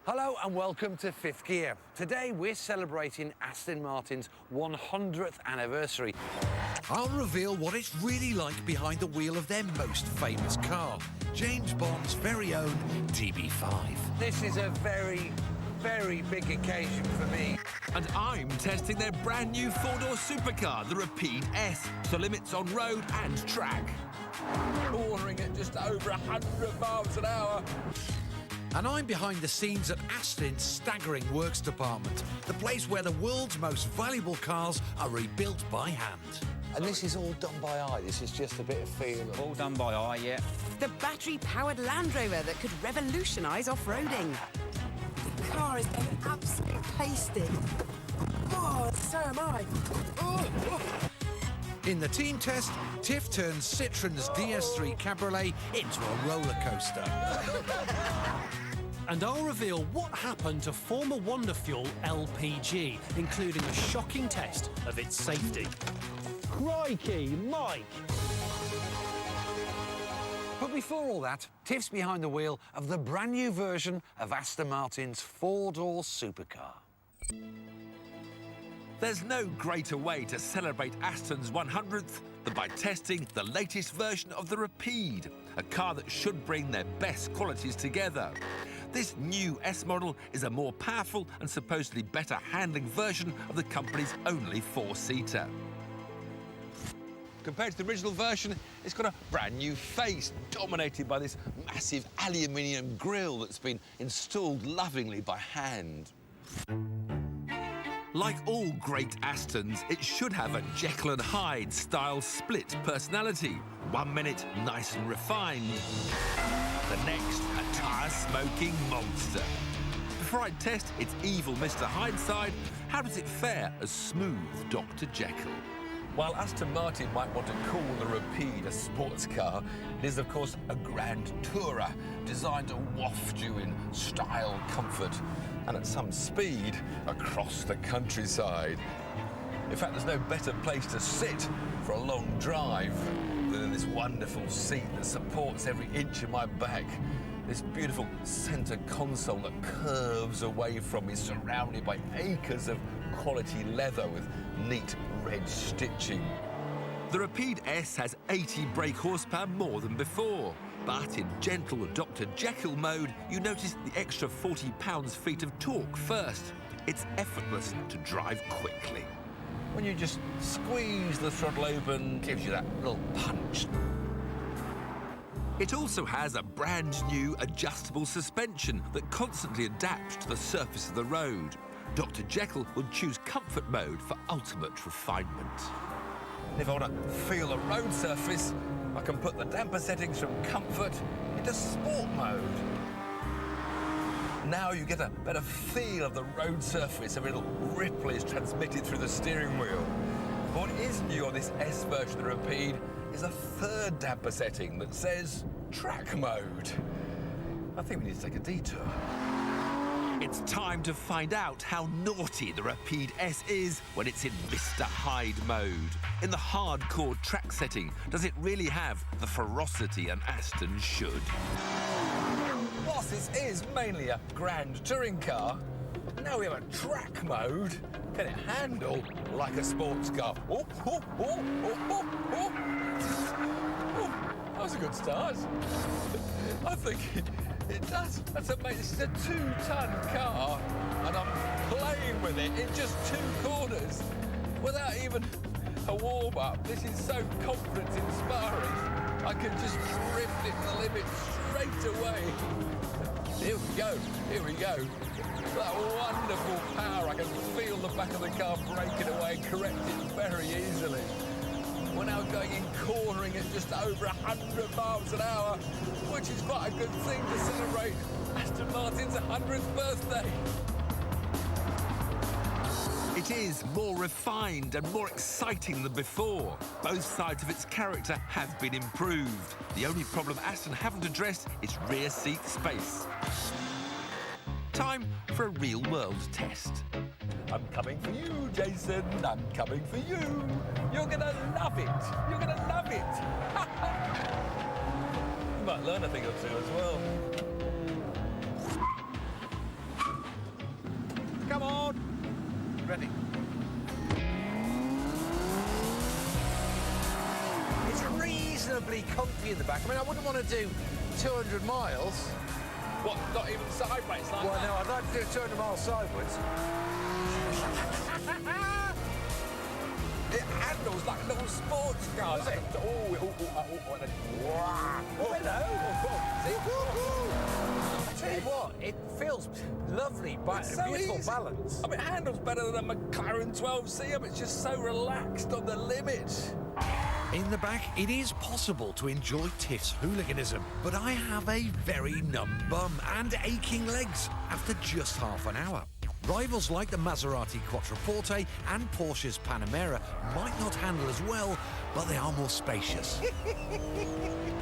Hello and welcome to Fifth Gear. Today we're celebrating Aston Martin's 100th anniversary. I'll reveal what it's really like behind the wheel of their most famous car, James Bond's very own DB5. This is a very, very big occasion for me. And I'm testing their brand new four-door supercar, the Rapide S, to limits on road and track. Ordering at just over 100 miles an hour. And I'm behind the scenes at Aston's staggering works department, the place where the world's most valuable cars are rebuilt by hand. And this is all done by eye. This is just a bit of feel. All done by eye, yeah. The battery-powered Land Rover that could revolutionise off-roading. The car is getting absolutely pasted. Oh, so am I. In the team test, Tiff turns Citroen's DS3 Cabriolet into a roller coaster. And I'll reveal what happened to former Wonder Fuel LPG, including a shocking test of its safety. Crikey, Mike! But before all that, Tiff's behind the wheel of the brand new version of Aston Martin's four-door supercar. There's no greater way to celebrate Aston's 100th than by testing the latest version of the Rapide, a car that should bring their best qualities together. This new S model is a more powerful and supposedly better handling version of the company's only four-seater. Compared to the original version, it's got a brand new face, dominated by this massive aluminium grille that's been installed lovingly by hand. Like all great Astons, it should have a Jekyll and Hyde style split personality. 1 minute nice and refined, the next a tire-smoking monster. Before I test its evil Mr. Hyde side, how does it fare as smooth Dr. Jekyll? While Aston Martin might want to call the Rapide a sports car, it is, of course, a grand tourer designed to waft you in style, comfort, and at some speed across the countryside. In fact, there's no better place to sit for a long drive than in this wonderful seat that supports every inch of my back. This beautiful centre console that curves away from me, surrounded by acres of quality leather with neat red stitching. The Rapide S has 80 brake horsepower more than before, but in gentle Dr. Jekyll mode, you notice the extra 40 pounds-feet of torque first. It's effortless to drive quickly. When you just squeeze the throttle open, gives you that little punch. It also has a brand new adjustable suspension that constantly adapts to the surface of the road. Dr. Jekyll will choose comfort mode for ultimate refinement. And if I want to feel the road surface, I can put the damper settings from comfort into sport mode. Now you get a better feel of the road surface. Every little ripple is transmitted through the steering wheel. But what is new on this S version of the Rapide is a third damper setting that says track mode. I think we need to take a detour. It's time to find out how naughty the Rapide S is when it's in Mr. Hyde mode. In the hardcore track setting, does it really have the ferocity an Aston should? Whilst this is mainly a grand touring car, now we have a track mode. Can it handle like a sports car? Oh, oh, oh, oh, oh, oh. Oh, that was a good start. I think it does. That's amazing. This is a 2-ton car, and I'm playing with it in just 2 corners without even a warm-up. This is so confidence-inspiring. I can just drift it to the limit straight away. Here we go. Here we go. That wonderful power. I can feel the back of the car breaking away and correct it very easily. We're now going in cornering at just over 100 miles an hour, which is quite a good thing to celebrate Aston Martin's 100th birthday. It is more refined and more exciting than before. Both sides of its character have been improved. The only problem Aston haven't addressed is rear seat space. Time for a real-world test. I'm coming for you, Jason. I'm coming for you. You're gonna love it. You're gonna love it. You might learn a thing or two as well. ready. It's reasonably comfy in the back. I mean, I wouldn't want to do 200 miles. What, not even sideways like Well, that? no, I'd like to do 200 miles sideways. It handles like a little sports car. Does it? Wow. Oh, hello. I tell you what, it feels lovely, but It's so beautiful easy. balance. I mean, it handles better than a McLaren 12C. It's just so relaxed on the limit. In the back, it is possible to enjoy Tiff's hooliganism, but I have a very numb bum and aching legs after just half an hour. Rivals like the Maserati Quattroporte and Porsche's Panamera might not handle as well, but they are more spacious.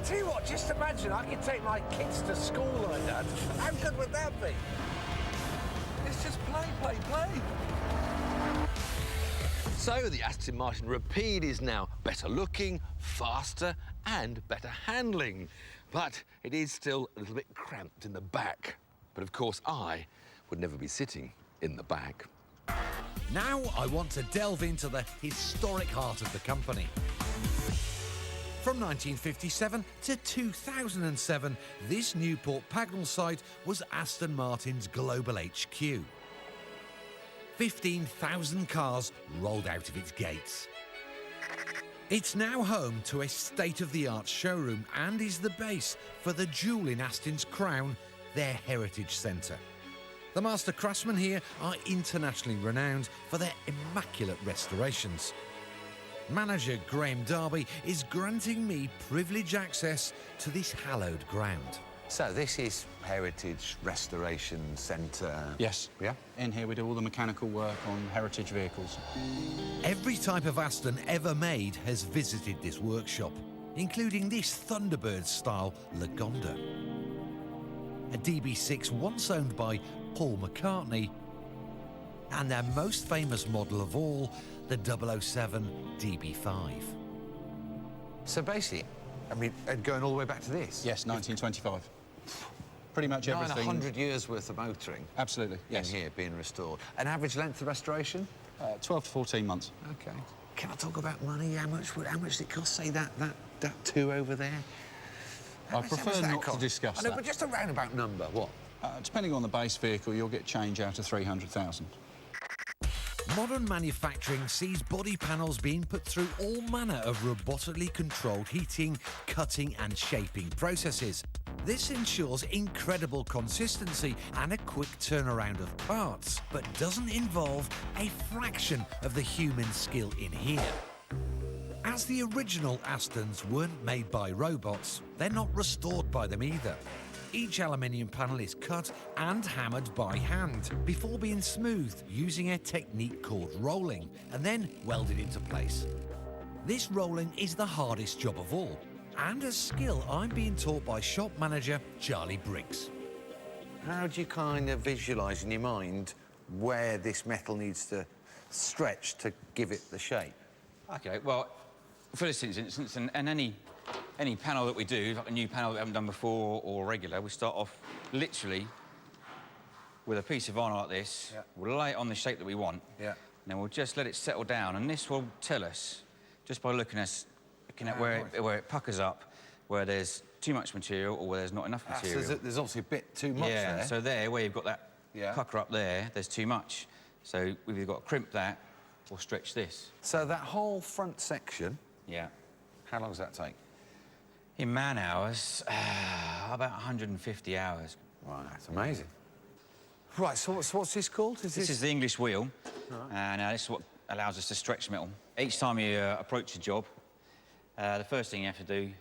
Tell you what, just imagine I could take my kids to school like that. How good would that be? It's just play, play, play. So the Aston Martin Rapide is now better looking, faster and better handling. But it is still a little bit cramped in the back. But of course I would never be sitting in the back. Now I want to delve into the historic heart of the company. From 1957 to 2007, this Newport Pagnell site was Aston Martin's global HQ. 15,000 cars rolled out of its gates. It's now home to a state-of-the-art showroom and is the base for the jewel in Aston's crown, their Heritage Centre. The master craftsmen here are internationally renowned for their immaculate restorations. Manager Graham Darby is granting me privileged access to this hallowed ground. So this is Heritage Restoration Centre? Yes. Yeah? In here we do all the mechanical work on heritage vehicles. Every type of Aston ever made has visited this workshop, including this Thunderbird-style Lagonda. A DB6 once owned by Paul McCartney, and their most famous model of all, the 007 DB5. So basically, I mean, going all the way back to this? Yes, 1925. Pretty much everything. 100 years worth of motoring. Absolutely, yes. In here being restored. An average length of restoration? 12 to 14 months. Okay. Can I talk about money? How much did it cost? Say that two over there. I prefer not to discuss I know, that. but just a roundabout number. What? Depending on the base vehicle, you'll get change out of 300,000. Modern manufacturing sees body panels being put through all manner of robotically controlled heating, cutting and shaping processes. This ensures incredible consistency and a quick turnaround of parts, but doesn't involve a fraction of the human skill in here. As the original Astons weren't made by robots, they're not restored by them either. Each aluminium panel is cut and hammered by hand before being smoothed using a technique called rolling and then welded into place. This rolling is the hardest job of all, and a skill I'm being taught by shop manager Charlie Briggs. How do you kind of visualise in your mind where this metal needs to stretch to give it the shape? OK, well, for this instance, and any panel that we do, like a new panel that we haven't done before or regular, we start off literally with a piece of vinyl like this. Yeah. We'll lay it on the shape that we want. Yeah. And then we'll just let it settle down, and this will tell us, just by looking at where it puckers up, where there's too much material or where there's not enough material. So there's obviously a bit too much yeah, there. so there, where you've got that pucker up there, there's too much. So we've either got to crimp that or stretch this. So that whole front section, Yeah. how long does that take? In man hours, about 150 hours. Right, that's amazing. Right, so what's this called? This is the English wheel, and this is what allows us to stretch metal. Each time you approach a job, the first thing you have to do,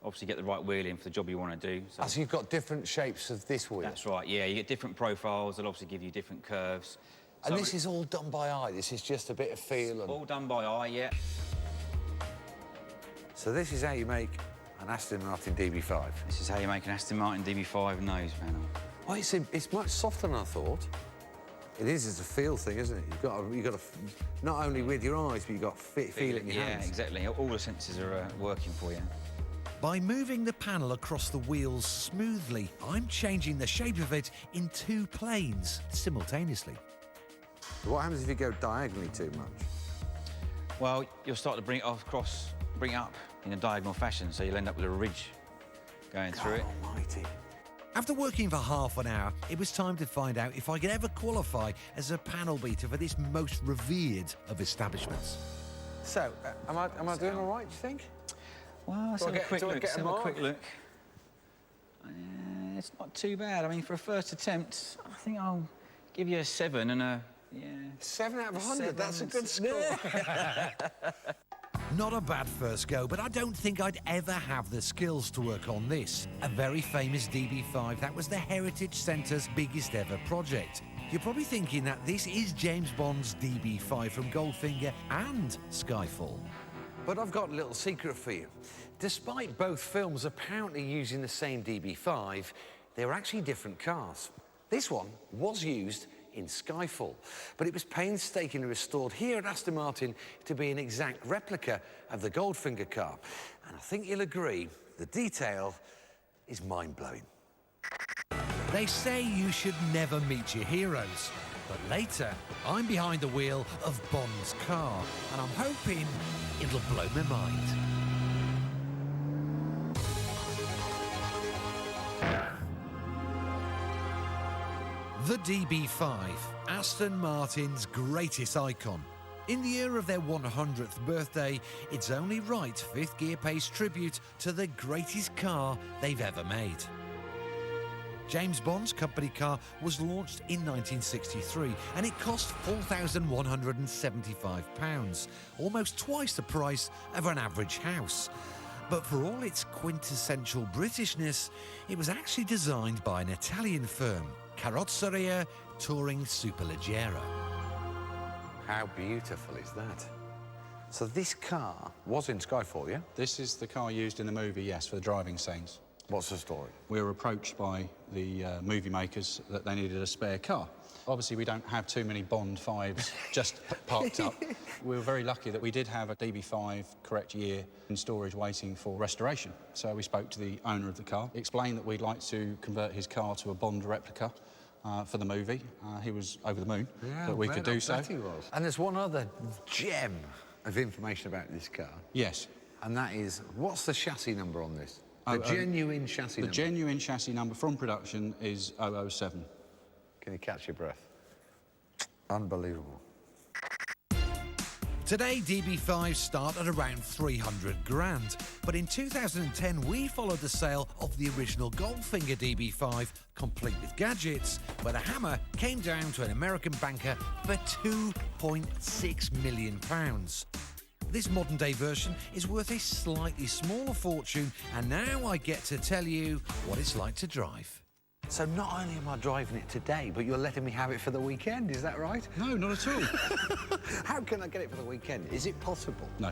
obviously get the right wheel in for the job you want to do. So you've got different shapes of this wheel? That's right, yeah. You get different profiles, they'll obviously give you different curves. And this is all done by eye? This is just a bit of feel? And... All done by eye, yeah. So this is how you make an Aston Martin DB5? This is how you make an Aston Martin DB5 nose panel. Oh, it's much softer than I thought. It is, it's a feel thing, isn't it? You've got to not only with your eyes, but you've got to feel it in your hands. Yeah, exactly. All the senses are working for you. By moving the panel across the wheels smoothly, I'm changing the shape of it in two planes simultaneously. What happens if you go diagonally too much? Well, you'll start to bring it bring it up in a diagonal fashion, so you'll end up with a ridge going through it. Almighty. After working for half an hour, it was time to find out if I could ever qualify as a panel beater for this most revered of establishments. So, am I doing all right, do you think? Well, let's have a quick look. It's not too bad. I mean, for a first attempt, I think I'll give you a 7 and a... Yeah. 7 out of 100, that's a good score. Not a bad first go, but I don't think I'd ever have the skills to work on this. A very famous DB5 that was the Heritage Centre's biggest ever project. You're probably thinking that this is James Bond's DB5 from Goldfinger and Skyfall. But I've got a little secret for you. Despite both films apparently using the same DB5, they were actually different cars. This one was used in Skyfall, but it was painstakingly restored here at Aston Martin to be an exact replica of the Goldfinger car. And I think you'll agree, the detail is mind-blowing. They say you should never meet your heroes, but later, I'm behind the wheel of Bond's car, and I'm hoping it'll blow my mind. The DB5, Aston Martin's greatest icon. In the year of their 100th birthday, it's only right Fifth Gear pays tribute to the greatest car they've ever made. James Bond's company car was launched in 1963 and it cost £4,175, almost twice the price of an average house. But for all its quintessential Britishness, it was actually designed by an Italian firm, Carrozzeria Touring Superleggera. How beautiful is that? So this car was in Skyfall, yeah? This is the car used in the movie, yes, for the driving scenes. What's the story? We were approached by the movie makers that they needed a spare car. Obviously, we don't have too many Bond 5s just parked up. We were very lucky that we did have a DB5 correct year in storage waiting for restoration. So we spoke to the owner of the car, explained that we'd like to convert his car to a Bond replica for the movie. He was over the moon that we could do so. He was. And there's one other gem of information about this car. Yes. And that is, what's the chassis number on this? The genuine chassis number? The genuine chassis number from production is 007. Can you catch your breath? Unbelievable. Today, DB5s start at around 300 grand, but in 2010 we followed the sale of the original Goldfinger DB5, complete with gadgets, where the hammer came down to an American banker for £2.6 million. This modern-day version is worth a slightly smaller fortune, and now I get to tell you what it's like to drive. So not only am I driving it today, but you're letting me have it for the weekend, is that right? No, not at all. How can I get it for the weekend? Is it possible? No.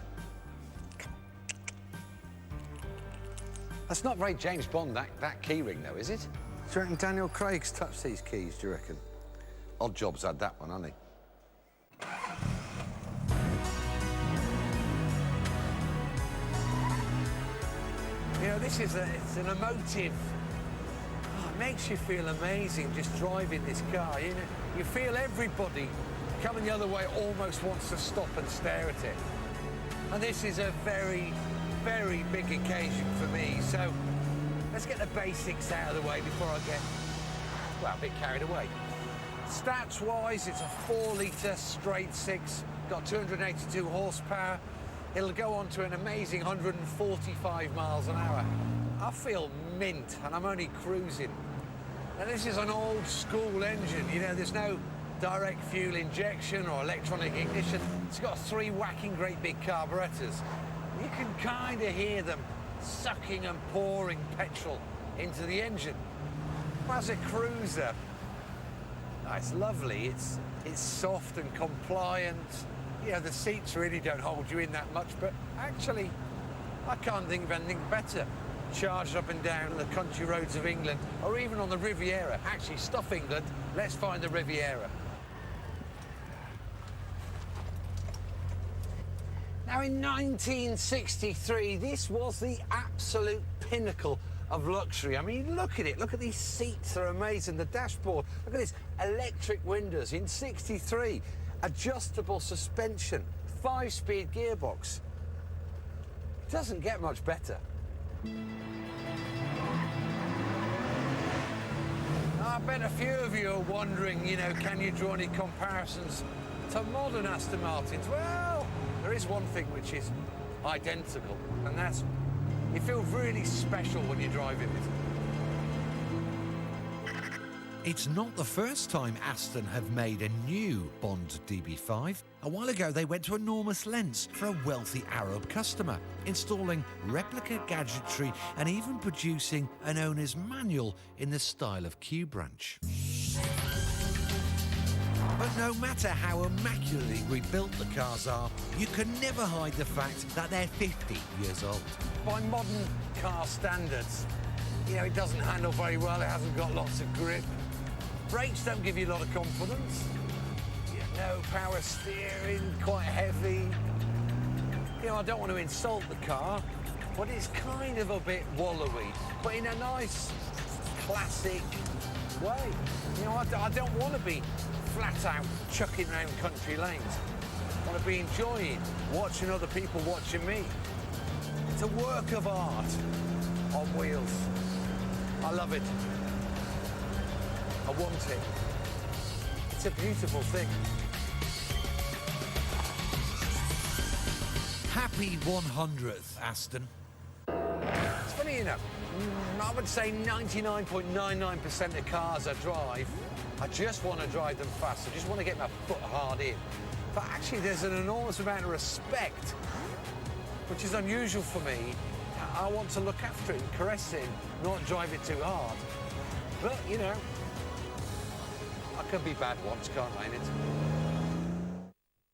That's not very James Bond, that key ring, though, is it? Do you reckon Daniel Craig's touched these keys, do you reckon? Odd Job's had that one, hasn't he? You know, it's an emotive... It makes you feel amazing just driving this car. You know, you feel everybody coming the other way almost wants to stop and stare at it. And this is a very, very big occasion for me. So let's get the basics out of the way before I get, well, a bit carried away. Stats-wise, it's a 4-litre straight 6, got 282 horsepower. It'll go on to an amazing 145 miles an hour. I feel mint, and I'm only cruising. Now, this is an old-school engine. You know, there's no direct fuel injection or electronic ignition. It's got 3 whacking great big carburetors. You can kind of hear them sucking and pouring petrol into the engine. As a cruiser, it's lovely. It's soft and compliant. You know, the seats really don't hold you in that much, but actually, I can't think of anything better. Charged up and down the country roads of England, or even on the Riviera. Actually, stuff England, let's find the Riviera. Now, in 1963, this was the absolute pinnacle of luxury. I mean, look at it. Look at these seats, they're amazing. The dashboard, look at this. Electric windows in 63. Adjustable suspension, 5-speed gearbox. Doesn't get much better. I bet a few of you are wondering, you know, can you draw any comparisons to modern Aston Martins? Well, there is one thing which is identical, and that's you feel really special when you're driving it. It's not the first time Aston have made a new Bond DB5. A while ago, they went to enormous lengths for a wealthy Arab customer, installing replica gadgetry and even producing an owner's manual in the style of Q Branch. But no matter how immaculately rebuilt the cars are, you can never hide the fact that they're 50 years old. By modern car standards, you know, it doesn't handle very well, it hasn't got lots of grip. Brakes don't give you a lot of confidence. No power steering, quite heavy. You know, I don't want to insult the car, but it's kind of a bit wallowy, but in a nice, classic way. You know, I don't want to be flat out chucking around country lanes. I want to be enjoying watching other people watching me. It's a work of art on wheels. I love it. I want it. It's a beautiful thing. Happy 100th, Aston. It's funny, you know, I would say 99.99% of cars I drive, I just want to drive them fast. I just want to get my foot hard in. But actually, there's an enormous amount of respect, which is unusual for me. I want to look after it and caress it, not drive it too hard. But, you know, I can be bad once, can't I, in it?